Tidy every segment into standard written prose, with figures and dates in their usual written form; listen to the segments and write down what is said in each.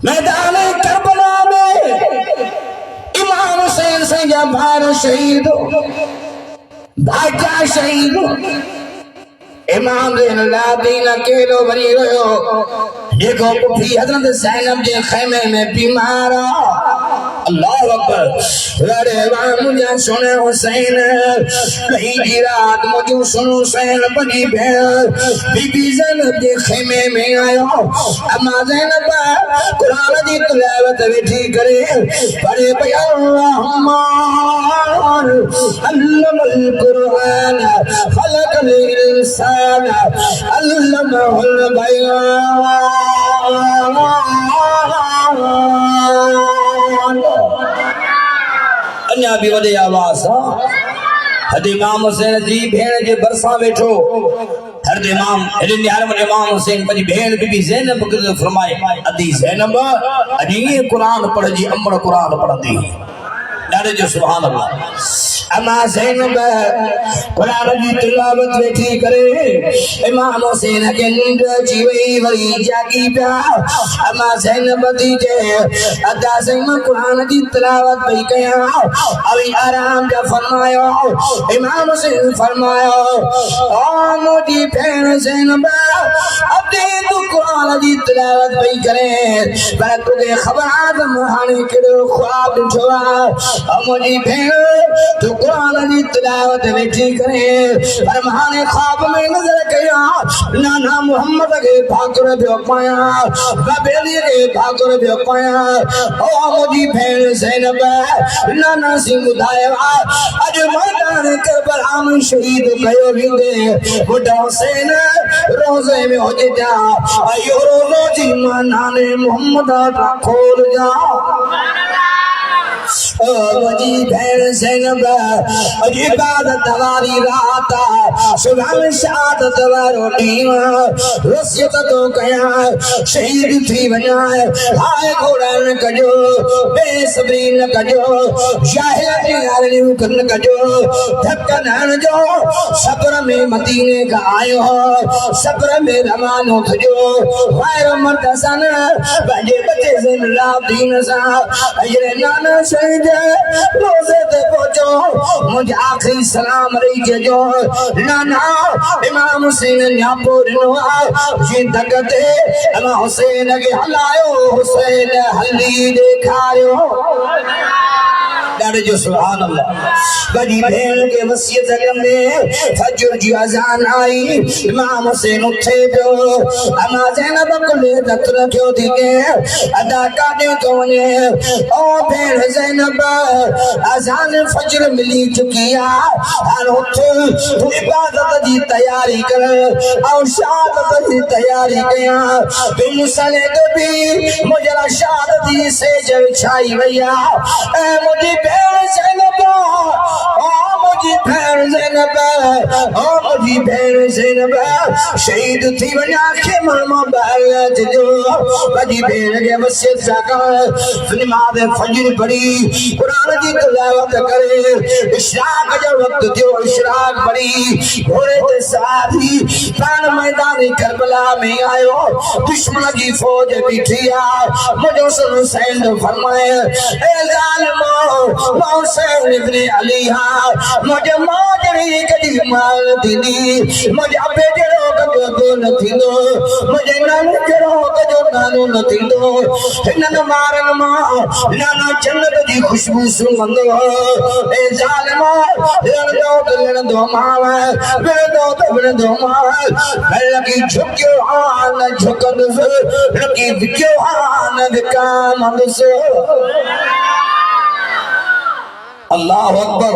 मैदान करबला में इमाम हुसैन से जब भाई शहीद भाईजा शहीद इमाम ज़ैनुलाब्दीन अकेलो बनी रहो। देखो पुफी हज़रत ज़ैनब जे खैमे में बीमार अल्लाह अकबर अरे वाह मुझे सुने हुसैन कहीं की रात मुझे सुनो हुसैन बनी भेड़ बीबी ज़ैनब जे खैमे में आयो। अम्मा ज़ैनब कुरान दी तिलावत बैठी करे पढ़े पे अल्लाहुम्मा अल्लमल कुरान खलकल इंसान अल्लमहुल बयान। अन्या भी वॾे आवाज़ हद इमाम हुसैन जी भेण जे भरसा वेठो हर इमाम इमाम हुसैन पंहिंजी भेण बीबी ज़ैनब खे फरमाए अदी ज़ैनब अॼु ईअं क़ुरान पढ़जी अमड़ क़ुरान पढ़ंदी ॾाढे जो सुभान अल्लाह। अम्मा ज़ैनब कुरान जी तिलावत वेठी करे इमाम हुसैन खे नींद अची वई वरी जागी पिया। अम्मा ज़ैनब दी जे अदा से कुरान जी तिलावत पई कयां अवी आराम जा फरमायो। इमाम हुसैन फरमायो ओ मुंहिंजी भेण ज़ैनब अदे तू कुरान जी तिलावत पई करे पर तुखे ख़बर आहे त मूं हाणे कहिड़ो ख्वाब ॾिठो आहे। मुझी भेण तू कुरान जी तिलावत वेठी करे पर माने ख्वाब में नजर कया नाना मोहम्मद के भाकुर पियो पाया बबेली के भाकुर पियो पाया। ओ मुझी भेण ज़ैनब नाना सिंह ॿुधायो अॼु मैदान करबला में शहीद कयो वेंदे बुढ़ा हुसैन रोज़े में हुजे जा इहो रोज़ो जी मां नाने मोहम्मद खोल जा। मुझी भेण ज़ैनब अॼु इबादत वारी रात सुभाणे शहादत वारो ॾींहुं वसियत थो कयां शहीद थी वञा हाय घोड़ा न कजो बेसब्री न कजो जाहिलियत न कजो धक न हणजो सब्र में मदीने खां आयो सब्र में रवानो थिजो ग़ैर मर्द सां पंहिंजे बचे ज़ैनुलाब्दीन सां अजरे नाना शहीद रोज़े ते पहुचो मुझे आखिरी सलाम रही जो नाना इमाम हुसैन न्यापो ॾिनो जी धक ते इमाम हुसैन खे हलायो हुसैन हली ॾेखारियो ॾाढे जो सुभान अल्लाह। वॾी भेण खे वसियत कंदे फजर जी अज़ान आई इमाम हुसैन उथे पियो। अम्मा ज़ैनब कुले दत रखियो थी के अदा काॾे थो वञे ओ भेण ज़ैनब अज़ान फजर मिली चुकी आहे हाणे उथ तूं इबादत जी तयारी कर ऐं शहादत जी तयारी कयां तूं मुसले ते बि मुंहिंजा शहादत जी सेज विछाई वई आहे ऐं मुंहिंजी भेण ज़ैनब मुझी भेण ज़ैनब मुझी भेण ज़ैनब शहीद थी वञा खे मां ॿाहिरि अचिजो। वॾी भेण खे वसियत सां कर नमाज़ फजर पढ़ी कुरान जी तिलावत करे इशराक जो वक़्तु थियो इशराक पढ़ी घोड़े ते सवार थी पाण मैदान करबला में आयो दुश्मन जी फौज बीठी आहे मुंहिंजो सन हुसैन फरमाए ए ज़ालिमो हुसैन इब्न अली हा मुझे मौजड़ी कदी माल थींदी मुझे अबे जड़ो कदो न थींदो मुझे नान जड़ो कदो नानो न थींदो हिनन मारन मां नाना जन्नत जी खुशबू सुगंधो ए ज़ालिमो लड़दो माव लगी झुकियो हान झुकंदुस लगी विकियो हान विकामंदुस। अल्लाह अकबर।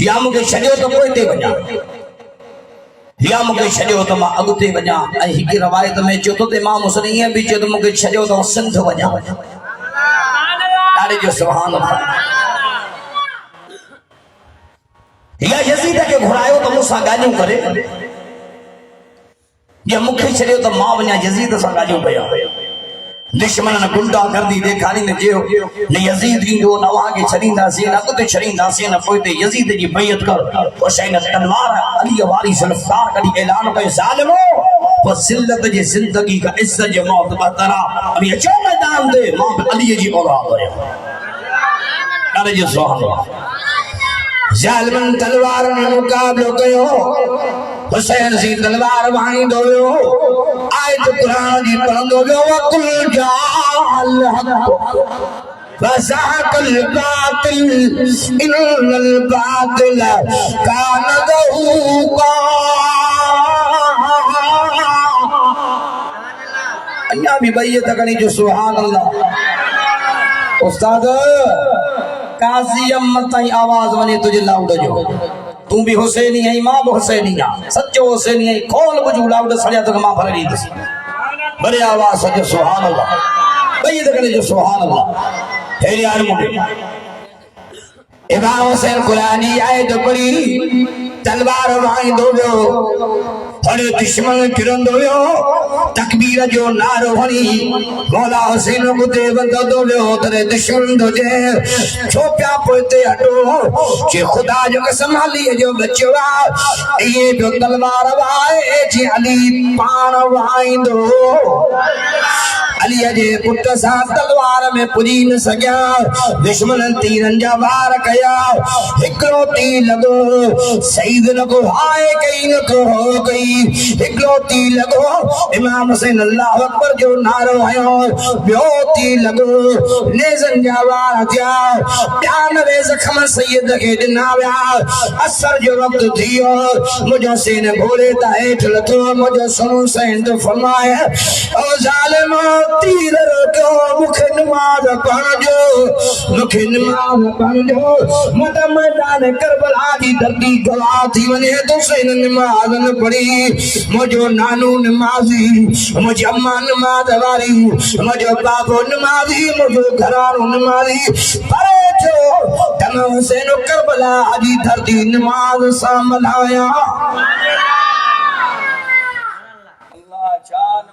या मूंखे छॾियो त पोइ ते वञा या मूंखे छॾियो त मां अॻिते वञा ऐं हिकु रवायत में चयो त इमाम हुसैन ईअं बि चयो त मूंखे छॾियो त सिंध वञा ॾाढे जो सुभान अल्लाह। या यज़ीद खे घुरायो त मूंसां ॻाल्हियूं करे या मूंखे छॾियो त मां वञा यज़ीद सां ॻाल्हियूं कयां दुश्मन ने गुंडा गर्दी देखारी ने जो ने यजीद इंदो नवा के छरींदासी न तो छरींदासी न पोते यजीद जी बैयत कर हुसैन तलवार अली वारी सल्फार कदी ऐलान कयो ज़ालिमो वसिलत जी जिंदगी का इज्जत जे मौत बतरा अभी अचो मैदान दे मां अली जी औलाद है अरे जी सुभान अल्लाह जालिमन तलवार ने मुकाबलो कयो हुसैन सी तलवार वाई दोयो आयत कुरान जी पढ़ंदो वियो वकुल जाल वज़ाकल बातिल इन्नल बातिल कान ज़हूक़ा अन्या भी बैयत करनी जो सुभान अल्लाह उस्ताद काजी अम्मत ताई आवाज वने तुझे लाउड जो तू भी हुसैनी है मां भी हुसैनी है सच्चो हुसैनी है खोल बुझू लाउड सड़िया तो मां फरड़ी दस बड़े आवाज सच सुभान अल्लाह बैयत करनी जो सुभान अल्लाह हे यार मुझे इमाम हुसैन कुरानी आए तो पड़ी तलवार वाई दो हर दुश्मन किरन दो तकबीर जो नारो हणी मौला हुसैन को देवंद दो तेरे दुश्मन दो जे छोपिया पोते हटो जे खुदा जो कसम अली जो बचवा ये जो तलवार वाए जे अली पान वाई दो अली जे पुट सा तलवार में पुजी न सकिया दुश्मन तीरन जा वार कया हिकड़ो तीर लगो सईद न को हाय कई न को हो गई हिकड़ो तीर लगो इमाम हुसैन अल्लाह अकबर जो नारो आयो बियो तीर लगो नेजन जा वार थिया 92 जख्म सईद के दिना विया असर जो वक्त थियो मुझो सेन घोड़े ता हेठ लथो मुझो सुनो सैन तो फरमाए ओ जालिम तीर रखो मुखे नमाज पढ़ जो मत मैदान करबला दी धरती गवाह थी वने तो सैन नमाज न पढ़ी मुझो नानू नमाजी मुझे अम्मा नमाज वारी मुझो बाबो नमाजी मुझो घरानो नमाजी परे जो तम हुसैन करबला दी धरती नमाज सा मलाया अल्लाह जान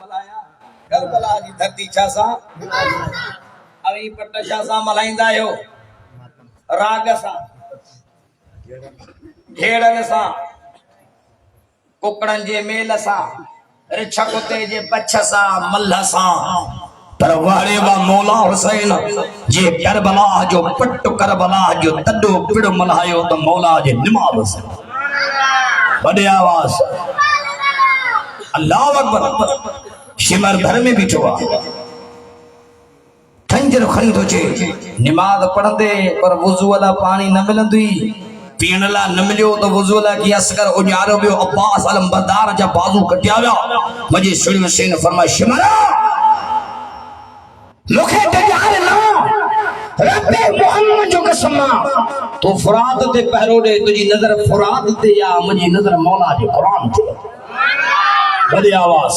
मलाया करबला दी धरती छा सा अवी पट छा सा मलाइंदा हो राग सा घेड़न सा कुकड़न जे मेल सा रिछ कुते जे पछ सा मल्ह सा पर वारे वा मौला हुसैन जे करबला जो पट करबला जो तडो पिड़ मल्हायो तो मौला जे निमाज से बड़े आवाज अल्लाह अकबर शिमर भर में बीठो खंजर खणी तो चे नमाज पढ़ंदे पर वुजू वाला पानी न मिलंदी पीण ला न मिलियो तो वुजू ला की असगर उजारो बियो अब्बास अलम बदार जा बाजू कटिया विया मजे सुणी हुसैन फरमाए शिमरा लोखे तजार ना रब्बे मोहम्मद जो कसम तो फुरात ते पहरो दे तुजी नजर फुरात ते या मुजी नजर मौला जे कुरान ते बड़ी आवाज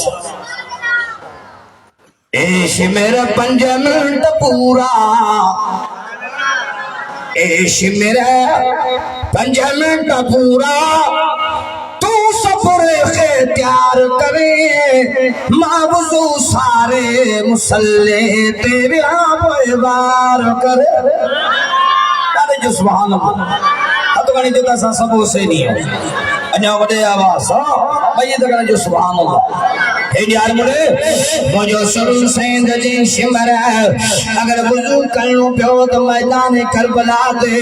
एश मेरा 5 मिनट पूरा एश मेरा 5 मिनट पूरा तू सफरे तैयार करे मावजू सारे मुसल्ले ते वार करे अरे जो सुभान अल्लाह तो गणी देता सा सब से नहीं है अन्या वडे आवाज भाई ये तो जो सुभान अल्लाह हे यार मुड़े मुझो सुन सैंद जी शिमर अगर वुजू करनो पियो तो मैदान करबला दे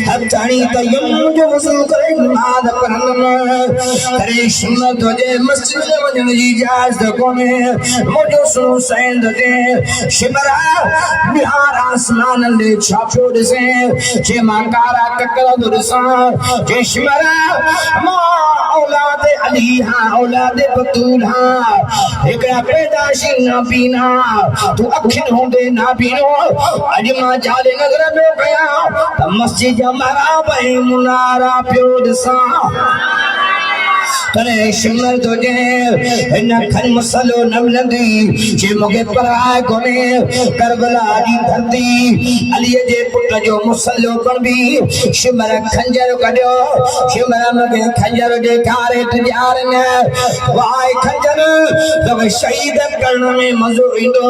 हथणी तयम जो वुजू करे नमाज पढ़न करे शिमर तुझे मस्जिद वजन जी इजाजत कोने मुझो सुन सैंद जी शिमर बिहार आसमान ले छापो दिसे जे माकारा ककरा दुरसा जे शिमर मा औलाद अली हां औलाद बतूल हां एकड़ा पैदाशी ना पीना तू अखिन होंदे ना पीनो अज मां जाले नजर में कया त मस्जिद मारा भाई मुनारा पियो दसा करे शिमर तुझे न खन मसलो न मिलंदी जे मुगे पराए कोने करबला दी धरती अली जे पुट जो मसलो पण भी शिमर खंजर कढियो शिमर मुगे खंजर जे कारे तजार न वाए खंजर तो शहीद करण में मजो इंदो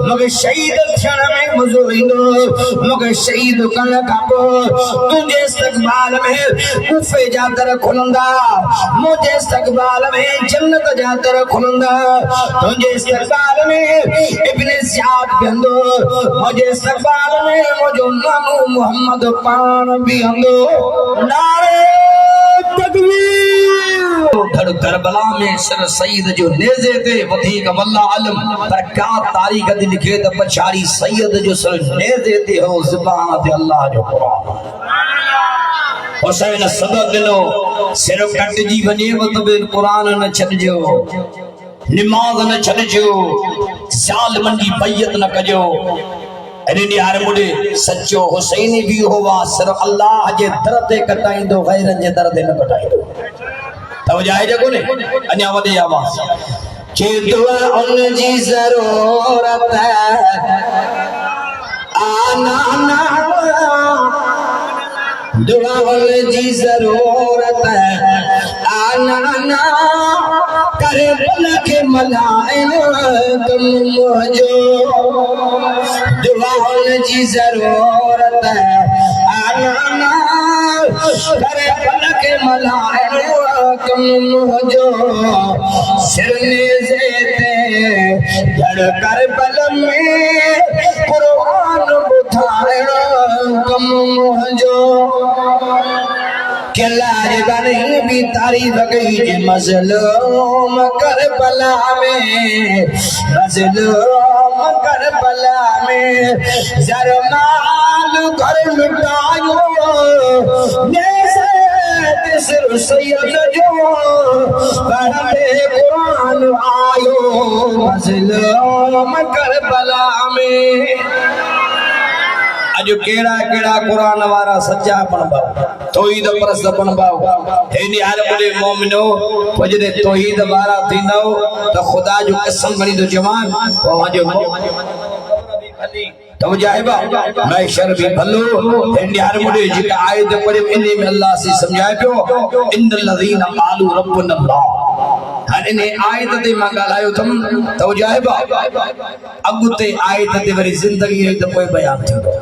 मुगे शहीद थियण में मजो इंदो मुगे शहीद करण का तुझे इस्तकबाल में कुफे जा दर खुलंदा मुझे इस्तकबाल में जन्नत जा दर खुलंदा तुझे इस्तकबाल में इब्ने ज़ियाद भी अंदो मुझे इस्तकबाल में मुझो नामो मोहम्मद पान भी अंदो नारे तकबीर करबला में सर सईद जो नेज़े ते वधीक वल्ला आलम पर क्या तारीख दी लिखे त पछाड़ी सईद जो सर नेज़े ते हो ज़ुबान ते अल्लाह जो कुरान हुसैन सबक दिनो सिर्फ कटजी वने वत बि कुरान न छॾिजो नमाज न छॾिजो ज़ाल मंडी बैयत न कजो अरे यार मुडे सच्चो हुसैनी भी होवा सिर्फ अल्लाह जे दर ते कटाइंदो गैरन जे दर ते न कटाइंदो तवज्जो आहे जको ने अञा वॾे आवाज़ के दुआ उन जी ज़रूरत आना ना दुआ उन जी ज़रूरत आना ना करे बल के मलाइन तुम मुझो दुआ उन जी ज़रूरत आना ना करे बल के मलाइन तुम मुझो सिरने से जड़ कर बल में कुरान बुधायो तुम मुझो के लाज नहीं भी तारीफ गई जे मजलूम करबला में मजलूम करबला में जरमाल घर लुटायो सिर सैयद जो पढ़े कुरान आयो मजलूम करबला में अजो केड़ा केड़ा कुरान वारा सच्चा पणबाओ तौहीद परस्त पणबाओ हेनी हर मुडे मोमिनो वजदे तौहीद वारा थींदो तो खुदा जो कसम बणी तो जवान वहाजो तो जाहिबा मैं शर भी भलो हेनी हर मुडे जिका आयत पढ़े इने में अल्लाह से समझाए पियो इन्नल लज़ीना क़ालू रब्बुना अल्लाह हर इने आयत ते मां ॻाल्हायो थम तो जाहिबा अॻुते आयत ते वरी ज़िंदगी तो कोई बयान थींदो